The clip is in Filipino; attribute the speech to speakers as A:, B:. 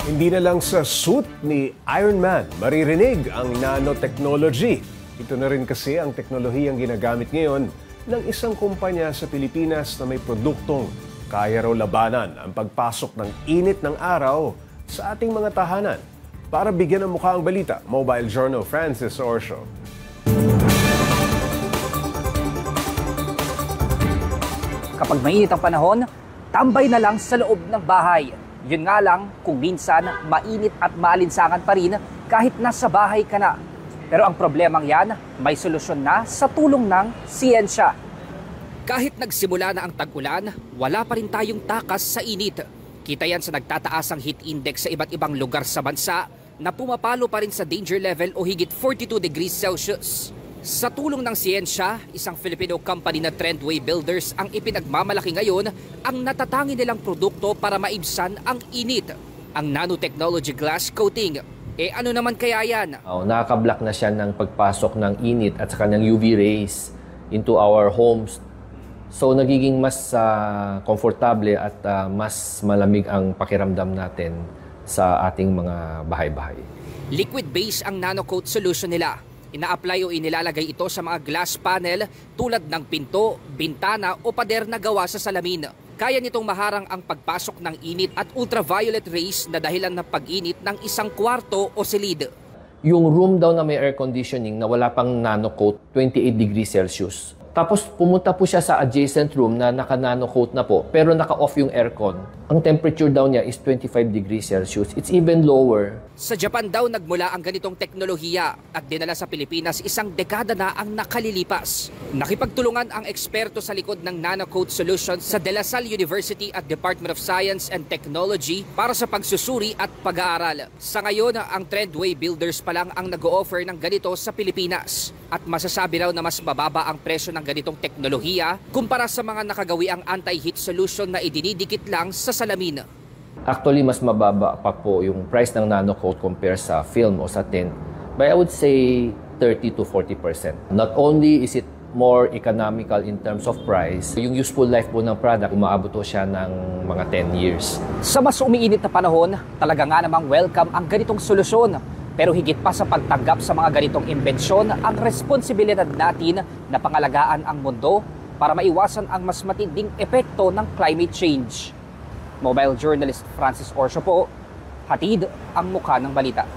A: Hindi na lang sa suit ni Iron Man maririnig ang nanotechnology. Ito na rin kasi ang teknolohiyang ginagamit ngayon ng isang kumpanya sa Pilipinas na may produktong kaya raw labanan ang pagpasok ng init ng araw sa ating mga tahanan. Para bigyan ng mukha ang balita, Mobile Journal Francis Orsio.
B: Kapag mainit ang panahon, tambay na lang sa loob ng bahay. Yun nga lang, kung minsan mainit at maalinsangan pa rin kahit nasa bahay ka na. Pero ang problemang yan, may solusyon na sa tulong ng siyensya. Kahit nagsimula na ang tag-ulan, wala pa rin tayong takas sa init. Kita yan sa nagtataasang heat index sa iba't ibang lugar sa bansa na pumapalo pa rin sa danger level o higit 42 degrees Celsius. Sa tulong ng siyensya, isang Filipino company na Trendway Builders ang ipinagmamalaki ngayon ang natatangi nilang produkto para maibsan ang init, ang nanotechnology glass coating. Ano naman kaya yan?
C: Nakaka-block na siya ng pagpasok ng init at saka ng UV rays into our homes. So nagiging mas komportable at mas malamig ang pakiramdam natin sa ating mga bahay-bahay.
B: Liquid base ang nanocoat solution nila. Ina-apply o inilalagay ito sa mga glass panel tulad ng pinto, bintana o pader na gawa sa salamin. Kaya nitong maharang ang pagpasok ng init at ultraviolet rays na dahilan ng pag-init ng isang kwarto o silid.
C: Yung room daw na may air conditioning na wala pang nanocoat, 28 degrees Celsius. Tapos pumunta po siya sa adjacent room na naka-nanocoat na po pero naka-off yung aircon. Ang temperature daw niya is 25 degrees Celsius. It's even lower.
B: Sa Japan daw nagmula ang ganitong teknolohiya at dinala sa Pilipinas isang dekada na ang nakalilipas. Nakipagtulungan ang eksperto sa likod ng nanocoat solutions sa De La Salle University at Department of Science and Technology para sa pagsusuri at pag-aaral. Sa ngayon, ang Trendway Builders pa lang ang nag-o-offer ng ganito sa Pilipinas. At masasabi raw na mas bababa ang presyo ng ganitong teknolohiya kumpara sa mga nakagawiang anti-heat solution na idinidikit lang sa salamin.
C: Actually, mas mababa pa po yung price ng nanocoat compare sa film o sa tint. But I would say 30 to 40%. Not only is it more economical in terms of price, yung useful life po ng product, umaabot po siya ng mga 10 years.
B: Sa mas umiinit na panahon, talaga nga namang welcome ang ganitong solusyon. Pero higit pa sa pagtanggap sa mga ganitong imbensyon, ang responsibilidad natin na pangalagaan ang mundo para maiwasan ang mas matinding epekto ng climate change. Mobile journalist Francis Orsio po, hatid ang mukha ng balita.